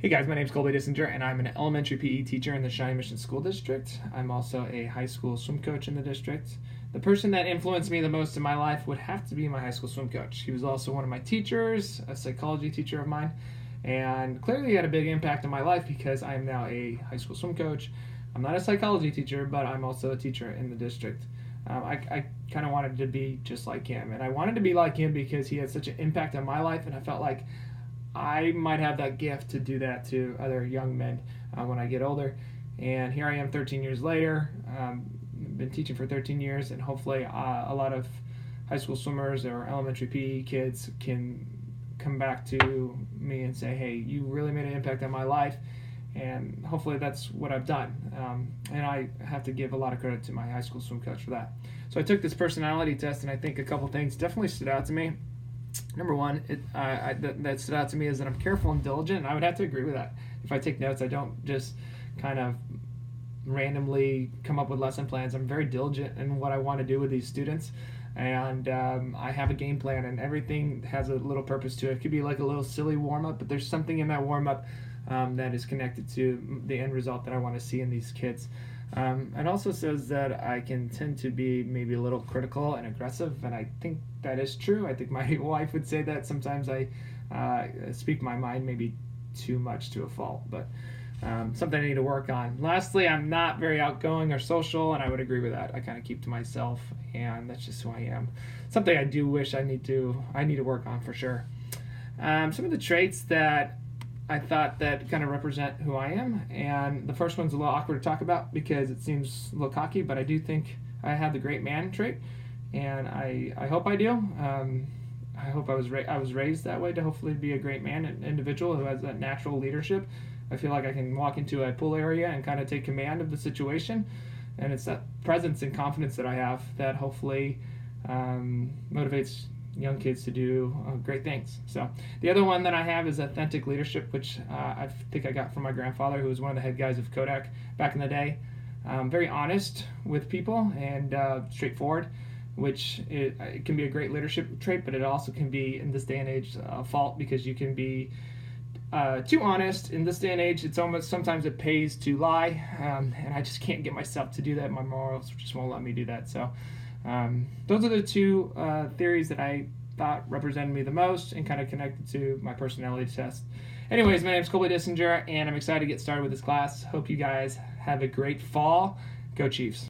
Hey guys, my name is Colby Dissinger, and I'm an elementary PE teacher in the Shawnee Mission School District. I'm also a high school swim coach in the district. The person that influenced me the most in my life would have to be my high school swim coach. He was also one of my teachers, a psychology teacher of mine, and clearly had a big impact on my life because I am now a high school swim coach. I'm not a psychology teacher, but I'm also a teacher in the district. I kind of wanted to be just like him, and I wanted to be like him because he had such an impact on my life, and I felt like I might have that gift to do that to other young men when I get older. And here I am 13 years later. Been teaching for 13 years, and hopefully a lot of high school swimmers or elementary PE kids can come back to me and say, hey, you really made an impact on my life. And hopefully that's what I've done. And I have to give a lot of credit to my high school swim coach for that. So I took this personality test, and I think a couple things definitely stood out to me. Number one, that stood out to me is that I'm careful and diligent, and I would have to agree with that. If I take notes, I don't just kind of randomly come up with lesson plans. I'm very diligent in what I want to do with these students, and I have a game plan, and everything has a little purpose to it. It could be like a little silly warm-up, but there's something in that warm-up that is connected to the end result that I want to see in these kids. It also says that I can tend to be maybe a little critical and aggressive, and I think that is true. I think my wife would say that sometimes I speak my mind maybe too much to a fault, but something I need to work on. Lastly, I'm not very outgoing or social, and I would agree with that. I kind of keep to myself, and that's just who I am. Something I do wish I need to work on for sure. Some of the traits that I thought that kind of represent who I am, and the first one's a little awkward to talk about because it seems a little cocky, but I do think I have the great man trait, and I hope I do. I hope I was raised that way to hopefully be a great man, an individual who has that natural leadership. I feel like I can walk into a pool area and kind of take command of the situation, and it's that presence and confidence that I have that hopefully motivates young kids to do great things. So the other one that I have is authentic leadership, which I think I got from my grandfather, who was one of the head guys of Kodak back in the day. Very honest with people and straightforward, which it can be a great leadership trait, but it also can be, in this day and age, a fault because you can be too honest. In this day and age, it's almost sometimes it pays to lie, and I just can't get myself to do that. My morals just won't let me do that. So those are the two theories that I thought represented me the most and kind of connected to my personality test. Anyways, my name is Colby Dissinger, and I'm excited to get started with this class. Hope you guys have a great fall. Go Chiefs.